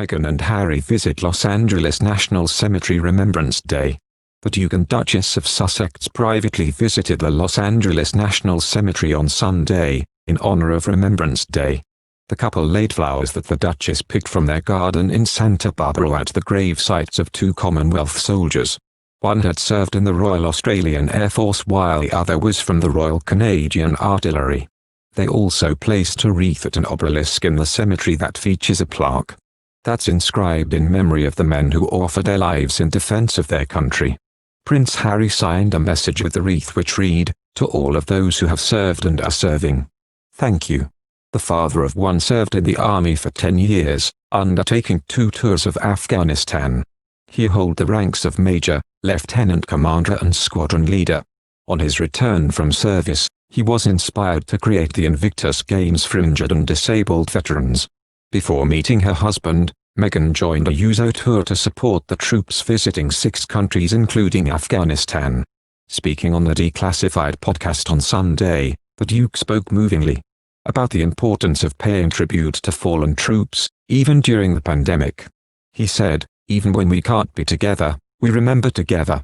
Meghan and Harry visit Los Angeles National Cemetery Remembrance Day. The Duke and Duchess of Sussex privately visited the Los Angeles National Cemetery on Sunday, in honor of Remembrance Day. The couple laid flowers that the Duchess picked from their garden in Santa Barbara at the grave sites of two Commonwealth soldiers. One had served in the Royal Australian Air Force while the other was from the Royal Canadian Artillery. They also placed a wreath at an obelisk in the cemetery that features a plaque that's inscribed in memory of the men who offered their lives in defense of their country. Prince Harry signed a message with the wreath which read, "To all of those who have served and are serving. Thank you." The father of one served in the army for 10 years, undertaking 2 tours of Afghanistan. He held the ranks of Major, Lieutenant Commander and Squadron Leader. On his return from service, he was inspired to create the Invictus Games for injured and disabled veterans. Before meeting her husband, Meghan joined a USO tour to support the troops visiting 6 countries including Afghanistan. Speaking on the Declassified podcast on Sunday, the Duke spoke movingly about the importance of paying tribute to fallen troops, even during the pandemic. He said, "Even when we can't be together, we remember together."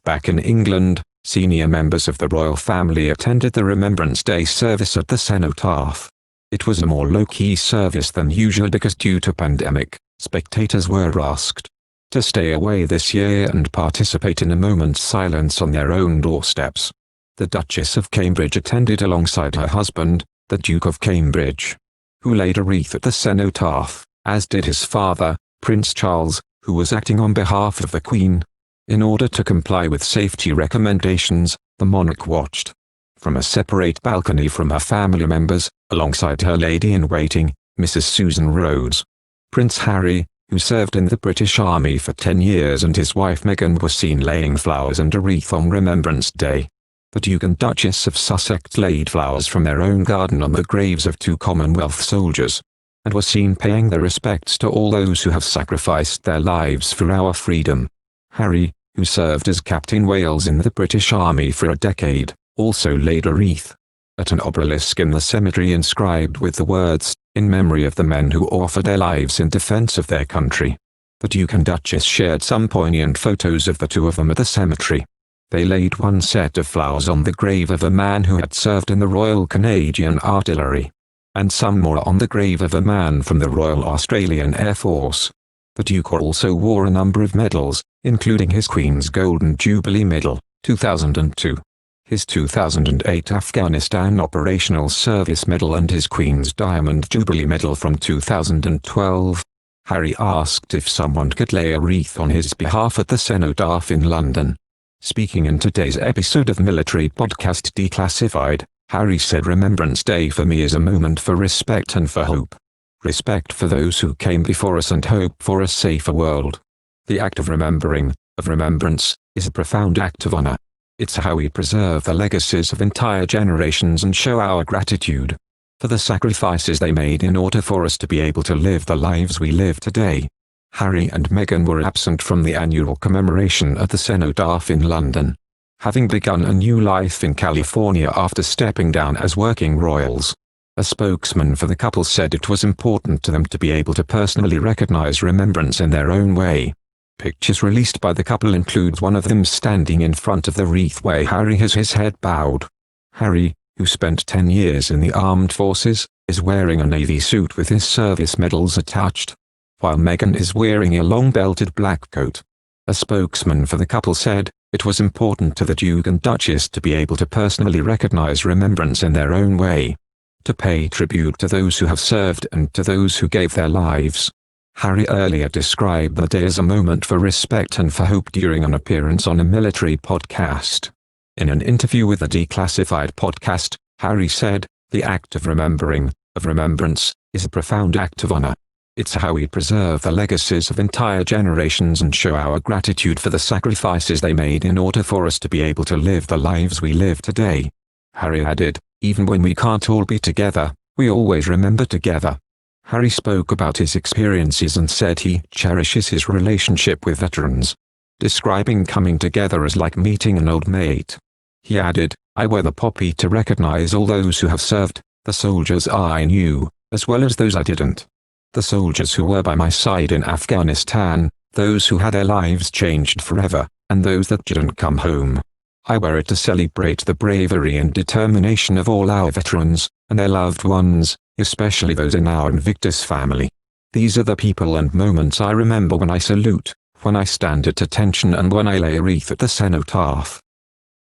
Back in England, senior members of the royal family attended the Remembrance Day service at the cenotaph. It was a more low-key service than usual because due to pandemic, spectators were asked to stay away this year and participate in a moment's silence on their own doorsteps. The Duchess of Cambridge attended alongside her husband, the Duke of Cambridge, who laid a wreath at the cenotaph, as did his father, Prince Charles, who was acting on behalf of the Queen. In order to comply with safety recommendations, the monarch watched from a separate balcony from her family members, alongside her lady-in-waiting, Mrs. Susan Rhodes. Prince Harry, who served in the British Army for 10 years, and his wife Meghan were seen laying flowers and a wreath on Remembrance Day. The Duke and Duchess of Sussex laid flowers from their own garden on the graves of 2 Commonwealth soldiers, and were seen paying their respects to all those who have sacrificed their lives for our freedom. Harry, who served as Captain Wales in the British Army for a decade, also laid a wreath at an obelisk in the cemetery inscribed with the words, "In memory of the men who offered their lives in defense of their country." The Duke and Duchess shared some poignant photos of the two of them at the cemetery. They laid one set of flowers on the grave of a man who had served in the Royal Canadian Artillery, and some more on the grave of a man from the Royal Australian Air Force. The Duke also wore a number of medals, including his Queen's Golden Jubilee Medal, 2002, his 2008 Afghanistan Operational Service Medal and his Queen's Diamond Jubilee Medal from 2012. Harry asked if someone could lay a wreath on his behalf at the cenotaph in London. Speaking in today's episode of Military Podcast Declassified, Harry said, "Remembrance Day for me is a moment for respect and for hope. Respect for those who came before us and hope for a safer world. The act of remembering, of remembrance, is a profound act of honor. It's how we preserve the legacies of entire generations and show our gratitude for the sacrifices they made in order for us to be able to live the lives we live today." Harry and Meghan were absent from the annual commemoration at the cenotaph in London, having begun a new life in California after stepping down as working royals. A spokesman for the couple said it was important to them to be able to personally recognize remembrance in their own way. Pictures released by the couple include one of them standing in front of the wreath where Harry has his head bowed. Harry, who spent 10 years in the armed forces, is wearing a navy suit with his service medals attached, while Meghan is wearing a long-belted black coat. A spokesman for the couple said, "It was important to the Duke and Duchess to be able to personally recognize remembrance in their own way, to pay tribute to those who have served and to those who gave their lives." Harry earlier described the day as a moment for respect and for hope during an appearance on a military podcast. In an interview with the Declassified podcast, Harry said, "The act of remembering, of remembrance, is a profound act of honor. It's how we preserve the legacies of entire generations and show our gratitude for the sacrifices they made in order for us to be able to live the lives we live today." Harry added, "Even when we can't all be together, we always remember together." Harry spoke about his experiences and said he cherishes his relationship with veterans, describing coming together as like meeting an old mate. He added, "I wear the poppy to recognize all those who have served, the soldiers I knew, as well as those I didn't. the soldiers who were by my side in Afghanistan, those who had their lives changed forever, and those that didn't come home. I wear it to celebrate the bravery and determination of all our veterans, and their loved ones, especially those in our Invictus family. These are the people and moments I remember when I salute, when I stand at attention, and when I lay a wreath at the cenotaph.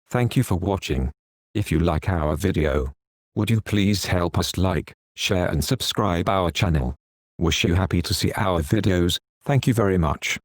Thank you for watching. If you like our video, would you please help us like, share and subscribe our channel. Wish you happy to see our videos. Thank you very much.